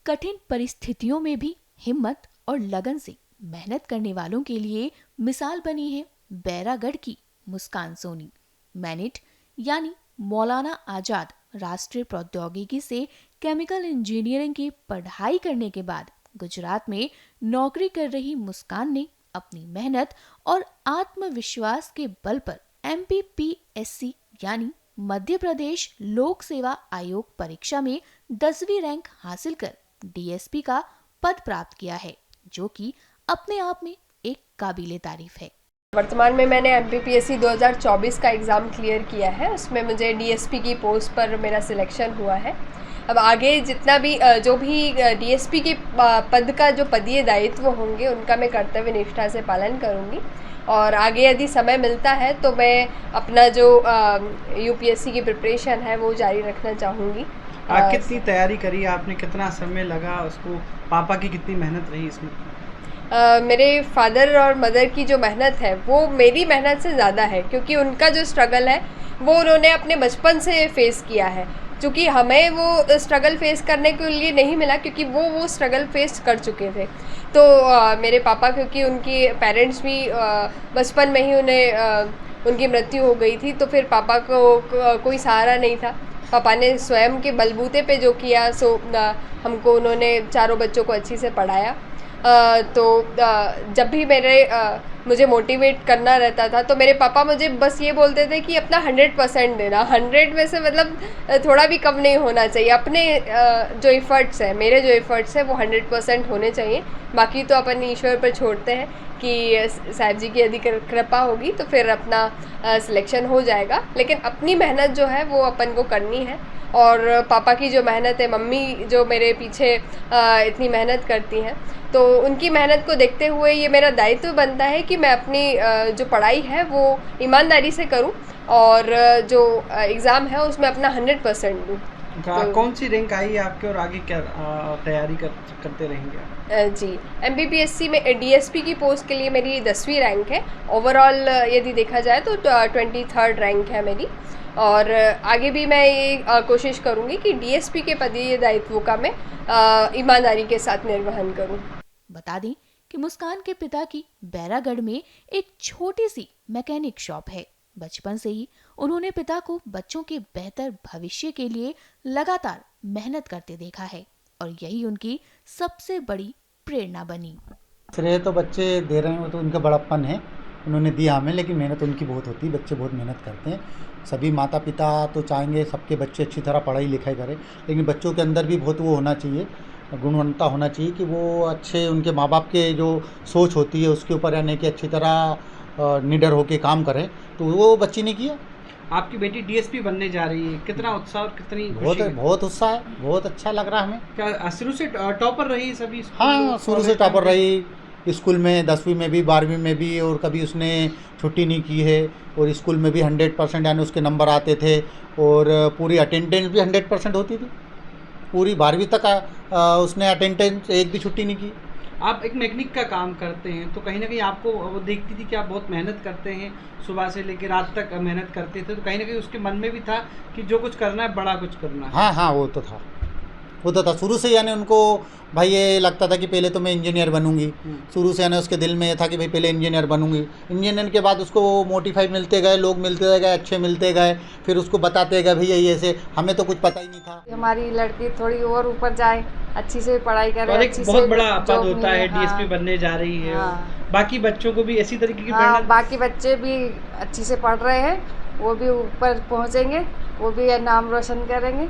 कठिन परिस्थितियों में भी हिम्मत और लगन से मेहनत करने वालों के लिए मिसाल बनी है बैरागढ़ की मुस्कान सोनी। मैनिट यानी मौलाना आजाद राष्ट्रीय प्रौद्योगिकी से केमिकल इंजीनियरिंग की पढ़ाई करने के बाद गुजरात में नौकरी कर रही मुस्कान ने अपनी मेहनत और आत्मविश्वास के बल पर MPPSC यानी मध्य प्रदेश लोक सेवा आयोग परीक्षा में 10वीं रैंक हासिल कर DSP का पद प्राप्त किया है, जो कि अपने आप में एक काबिले तारीफ है। वर्तमान में मैंने MPPSC 2024 का एग्ज़ाम क्लियर किया है। उसमें मुझे DSP की पोस्ट पर मेरा सिलेक्शन हुआ है। अब आगे जितना भी जो भी DSP के पद का जो पदीय दायित्व होंगे उनका मैं कर्तव्य निष्ठा से पालन करूँगी और आगे यदि समय मिलता है तो मैं अपना जो UPSC की प्रिपरेशन है वो जारी रखना चाहूँगी। कितनी तैयारी करी आपने, कितना समय लगा उसको, पापा की कितनी मेहनत रही इसमें? मेरे फादर और मदर की जो मेहनत है वो मेरी मेहनत से ज़्यादा है, क्योंकि उनका जो स्ट्रगल है वो उन्होंने अपने बचपन से फेस किया है। क्योंकि हमें वो स्ट्रगल फेस करने के लिए नहीं मिला, क्योंकि वो स्ट्रगल फेस कर चुके थे। तो मेरे पापा, क्योंकि उनकी पेरेंट्स भी बचपन में ही उन्हें उनकी मृत्यु हो गई थी, तो फिर पापा को कोई सहारा नहीं था। पापा ने स्वयं के बलबूते पे जो किया सो हमको उन्होंने चारों बच्चों को अच्छी से पढ़ाया। तो जब भी मुझे मोटिवेट करना रहता था तो मेरे पापा मुझे बस ये बोलते थे कि अपना 100% देना। 100 में से मतलब थोड़ा भी कम नहीं होना चाहिए। अपने जो एफ़र्ट्स है, मेरे जो एफ़र्ट्स है वो 100% होने चाहिए। बाकी तो अपन ईश्वर पर छोड़ते हैं कि साहिब जी की यदि कृपा होगी तो फिर अपना सिलेक्शन हो जाएगा। लेकिन अपनी मेहनत जो है वो अपन को करनी है। और पापा की जो मेहनत है, मम्मी जो मेरे पीछे इतनी मेहनत करती हैं, तो उनकी मेहनत को देखते हुए ये मेरा दायित्व बनता है कि मैं अपनी जो पढ़ाई है वो ईमानदारी से करूं और जो एग्ज़ाम है उसमें अपना 100% दूं। तो कौन सी रैंक आई आपके और आगे क्या तैयारी करते रहेंगे? जी, MPPSC में DSP की पोस्ट के लिए मेरी 10वीं रैंक है। ओवरऑल यदि देखा जाए तो 23rd रैंक है मेरी। और आगे भी मैं ये कोशिश करूँगी कि DSP के पदीय दायित्वों का मैं ईमानदारी के साथ निर्वहन करूँ। बता दें कि मुस्कान के पिता की बैरागढ़ में एक छोटी सी मैकेनिक शॉप है। बचपन से ही उन्होंने पिता को बच्चों के बेहतर भविष्य के लिए लगातार मेहनत करते देखा है और यही उनकी सबसे बड़ी प्रेरणा बनी। श्रेय तो बच्चे दे रहे हैं, वो तो उनका बड़प्पन है, उन्होंने दिया हमें, लेकिन मेहनत उनकी बहुत होती है। बच्चे बहुत मेहनत करते हैं। सभी माता पिता तो चाहेंगे सबके बच्चे अच्छी तरह पढ़ाई लिखाई करें, लेकिन बच्चों के अंदर भी बहुत वो होना चाहिए, गुणवत्ता होना चाहिए कि वो अच्छे, उनके माँ बाप के जो सोच होती है उसके ऊपर यानी कि अच्छी तरह निडर होकर काम करें। तो वो बच्ची ने किया। आपकी बेटी DSP बनने जा रही है, कितना उत्साह और कितनी बहुत उत्साह है, बहुत अच्छा लग रहा है हमें। क्या शुरू से टॉपर रही सभी? हाँ, शुरू से टॉपर रही। स्कूल में 10वीं में भी, 12वीं में भी, और कभी उसने छुट्टी नहीं की है। और स्कूल में भी 100% यानी उसके नंबर आते थे और पूरी अटेंडेंस भी 100% होती थी। पूरी 12वीं तक उसने अटेंडेंस, एक भी छुट्टी नहीं की। आप एक मैकेनिक का काम करते हैं तो कहीं ना कहीं आपको वो देखती थी कि आप बहुत मेहनत करते हैं, सुबह से लेकर रात तक मेहनत करते थे, तो कहीं ना कहीं उसके मन में भी था कि जो कुछ करना है बड़ा कुछ करना है। हाँ, वो तो था शुरू से। यानी उनको भाई ये लगता था कि पहले तो मैं इंजीनियर बनूंगी। शुरू से यानी उसके दिल में था कि भाई पहले इंजीनियर बनूंगी। इंजीनियर के बाद उसको मोटिफाई मिलते गए, लोग मिलते गए, अच्छे मिलते गए, फिर उसको बताते गए भैया ये ऐसे। हमें तो कुछ पता ही नहीं था। हमारी लड़की थोड़ी और ऊपर जाए, अच्छी से पढ़ाई करे, और एक बहुत बड़ा पद होता है, DSP बनने जा रही है। बाकी बच्चों को भी ऐसी तरीके की बाकी बच्चे भी अच्छी से पढ़ रहे हैं, वो भी ऊपर पहुँचेंगे, वो भी नाम रोशन करेंगे।